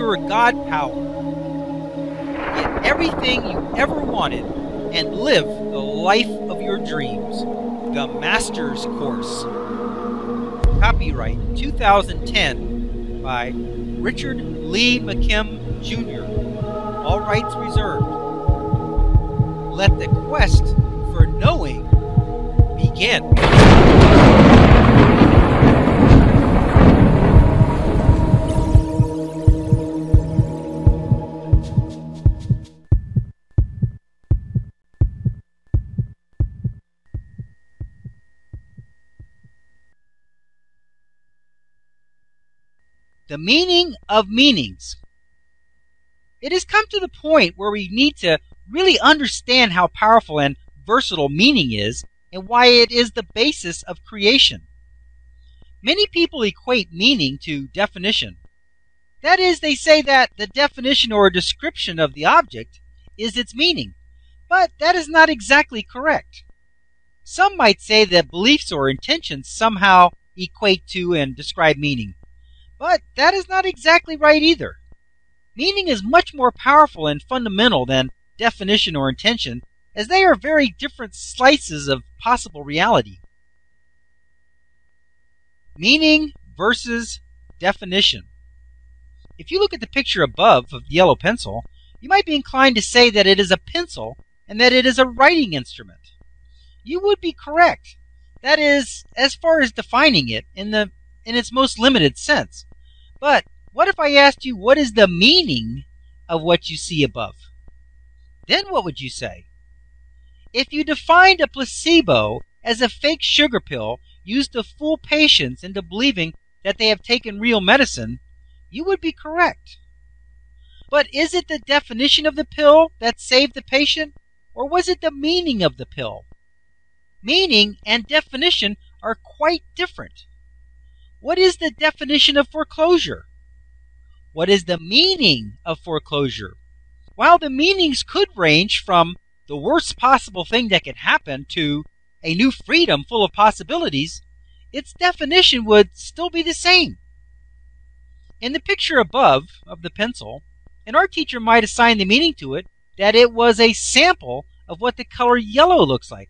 your God power. Get everything you ever wanted and live the life of your dreams. The Master's Course. Copyright 2010 by Richard Lee McKim Jr. All rights reserved. Let the quest for knowing begin. The meaning of meanings. It has come to the point where we need to really understand how powerful and versatile meaning is and why it is the basis of creation. Many people equate meaning to definition. That is, they say that the definition or description of the object is its meaning, but that is not exactly correct. Some might say that beliefs or intentions somehow equate to and describe meaning. But that is not exactly right either. Meaning is much more powerful and fundamental than definition or intention, as they are very different slices of possible reality. Meaning versus definition. If you look at the picture above of the yellow pencil, you might be inclined to say that it is a pencil and that it is a writing instrument. You would be correct. That is, as far as defining it in its most limited sense. But what if I asked you what is the meaning of what you see above? Then what would you say? If you defined a placebo as a fake sugar pill used to fool patients into believing that they have taken real medicine, you would be correct. But is it the definition of the pill that saved the patient, or was it the meaning of the pill? Meaning and definition are quite different. What is the definition of foreclosure? What is the meaning of foreclosure? While the meanings could range from the worst possible thing that could happen to a new freedom full of possibilities, its definition would still be the same. In the picture above of the pencil, an art teacher might assign the meaning to it that it was a sample of what the color yellow looks like.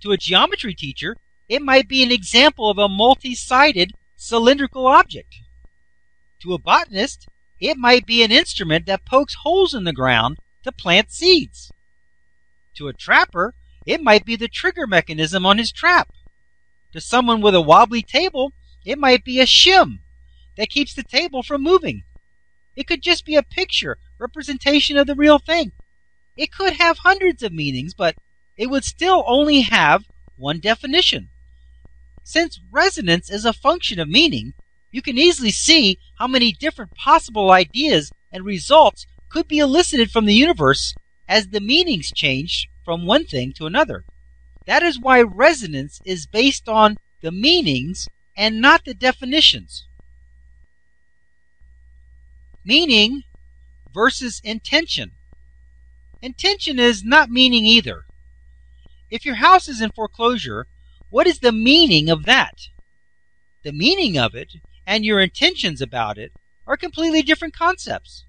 To a geometry teacher, it might be an example of a multi-sided cylindrical object. To a botanist, it might be an instrument that pokes holes in the ground to plant seeds. To a trapper, it might be the trigger mechanism on his trap. To someone with a wobbly table, it might be a shim that keeps the table from moving. It could just be a picture, representation of the real thing. It could have hundreds of meanings, but it would still only have one definition. Since resonance is a function of meaning, you can easily see how many different possible ideas and results could be elicited from the universe as the meanings change from one thing to another. That is why resonance is based on the meanings and not the definitions. Meaning versus intention. Intention is not meaning either. If your house is in foreclosure, what is the meaning of that? The meaning of it and your intentions about it are completely different concepts.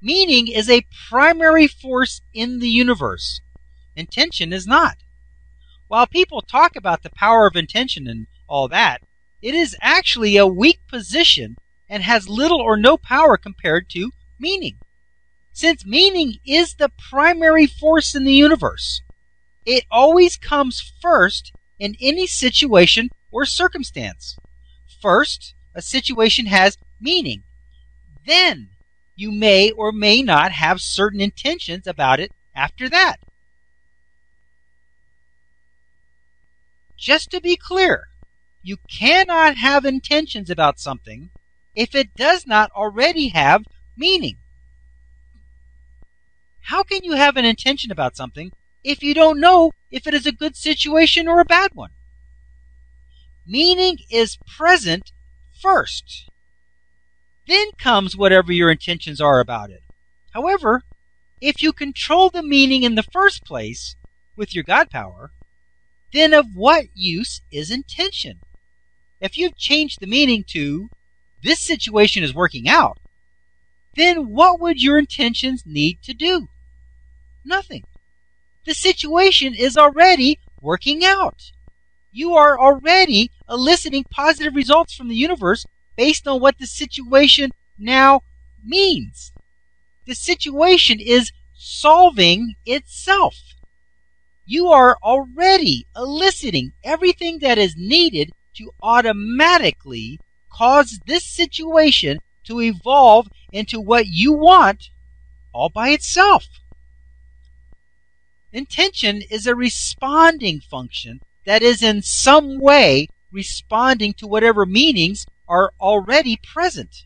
Meaning is a primary force in the universe. Intention is not. While people talk about the power of intention and all that, it is actually a weak position and has little or no power compared to meaning. Since meaning is the primary force in the universe, it always comes first in any situation or circumstance. First, a situation has meaning. Then, you may or may not have certain intentions about it after that. Just to be clear, you cannot have intentions about something if it does not already have meaning. How can you have an intention about something if you don't know if it is a good situation or a bad one? Meaning is present first. Then comes whatever your intentions are about it. However, if you control the meaning in the first place with your God power, then of what use is intention? If you've changed the meaning to this situation is working out, then what would your intentions need to do? Nothing. The situation is already working out. You are already eliciting positive results from the universe based on what the situation now means. The situation is solving itself. You are already eliciting everything that is needed to automatically cause this situation to evolve into what you want all by itself. Intention is a responding function that is in some way responding to whatever meanings are already present.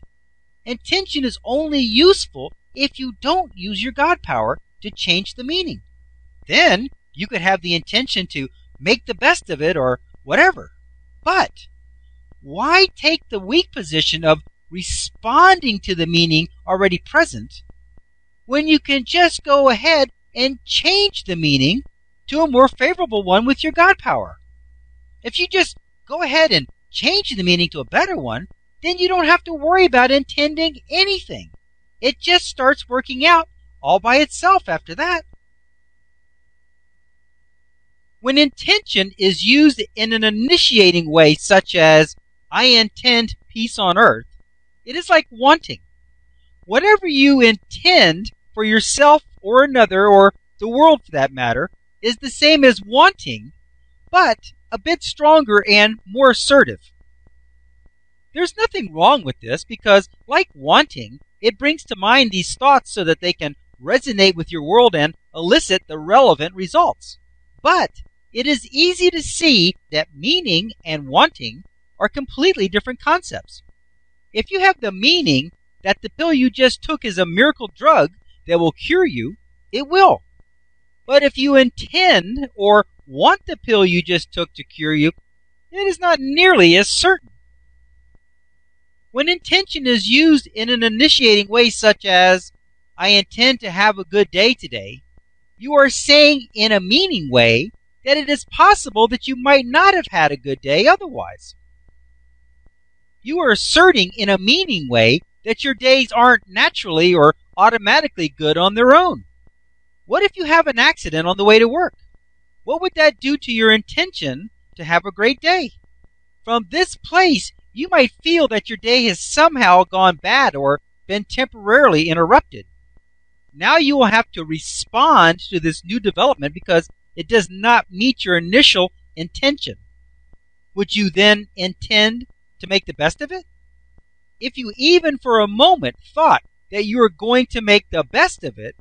Intention is only useful if you don't use your God power to change the meaning. Then you could have the intention to make the best of it or whatever. But why take the weak position of responding to the meaning already present when you can just go ahead and change the meaning to a more favorable one with your God power? If you just go ahead and change the meaning to a better one, then you don't have to worry about intending anything. It just starts working out all by itself after that. When intention is used in an initiating way, such as, I intend peace on earth, it is like wanting. Whatever you intend for yourself or another, or the world for that matter, is the same as wanting, but a bit stronger and more assertive. There's nothing wrong with this because, like wanting, it brings to mind these thoughts so that they can resonate with your world and elicit the relevant results. But it is easy to see that meaning and wanting are completely different concepts. If you have the meaning that the pill you just took is a miracle drug that will cure you, it will. But if you intend or want the pill you just took to cure you, it is not nearly as certain. When intention is used in an initiating way such as, I intend to have a good day today, you are saying in a meaning way that it is possible that you might not have had a good day otherwise. You are asserting in a meaning way that your days aren't naturally or automatically good on their own. What if you have an accident on the way to work? What would that do to your intention to have a great day? From this place, you might feel that your day has somehow gone bad or been temporarily interrupted. Now you will have to respond to this new development because it does not meet your initial intention. Would you then intend to make the best of it? If you even for a moment thought that you are going to make the best of it,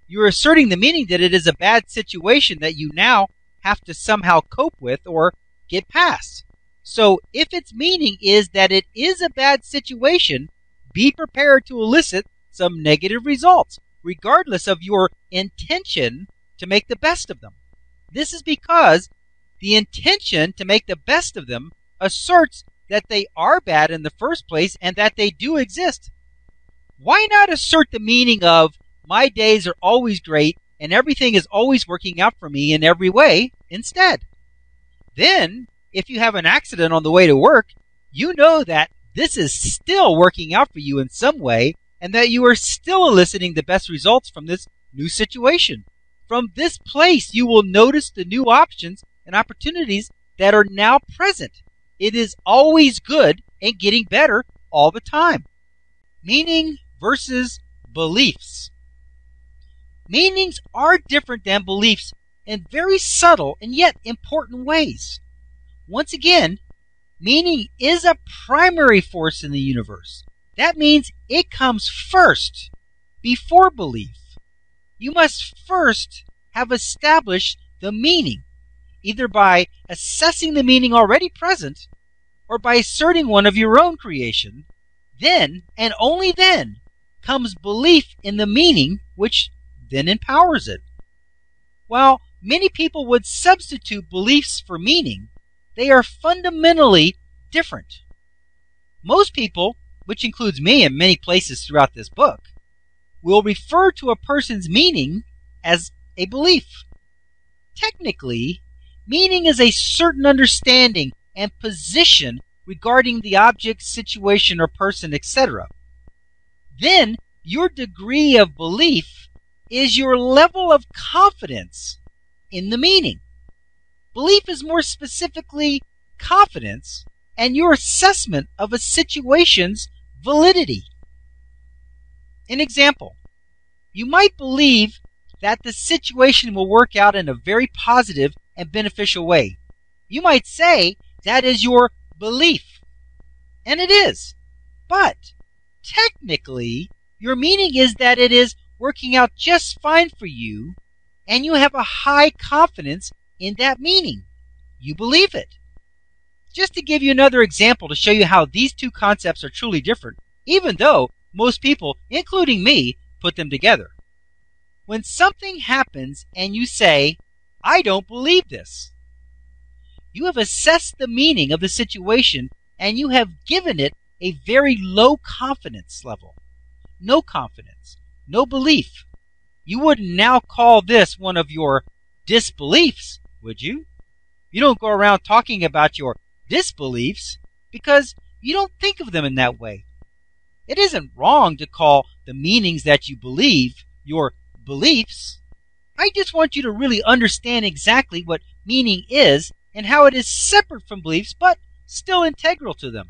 you are asserting the meaning that it is a bad situation that you now have to somehow cope with or get past. So if its meaning is that it is a bad situation, be prepared to elicit some negative results, regardless of your intention to make the best of them. This is because the intention to make the best of them asserts that they are bad in the first place and that they do exist. Why not assert the meaning of, my days are always great and everything is always working out for me in every way instead? Then, if you have an accident on the way to work, you know that this is still working out for you in some way and that you are still eliciting the best results from this new situation. From this place, you will notice the new options and opportunities that are now present. It is always good and getting better all the time. Meaning versus beliefs. Meanings are different than beliefs in very subtle and yet important ways. Once again, meaning is a primary force in the universe. That means it comes first, before belief. You must first have established the meaning, either by assessing the meaning already present or by asserting one of your own creation. Then, and only then, comes belief in the meaning, which then empowers it. While many people would substitute beliefs for meaning, they are fundamentally different. Most people, which includes me in many places throughout this book, will refer to a person's meaning as a belief. Technically, meaning is a certain understanding and position regarding the object, situation, or person, etc. Then your degree of belief is your level of confidence in the meaning. Belief is more specifically confidence and your assessment of a situation's validity. An example, you might believe that the situation will work out in a very positive and beneficial way. You might say that is your belief, and it is. But technically, your meaning is that it is working out just fine for you, and you have a high confidence in that meaning. You believe it. Just to give you another example to show you how these two concepts are truly different, even though most people, including me, put them together. When something happens and you say, "I don't believe this," you have assessed the meaning of the situation and you have given it a very low confidence level. No confidence, no belief. You wouldn't now call this one of your disbeliefs, would you? You don't go around talking about your disbeliefs because you don't think of them in that way. It isn't wrong to call the meanings that you believe your beliefs. I just want you to really understand exactly what meaning is and how it is separate from beliefs but still integral to them.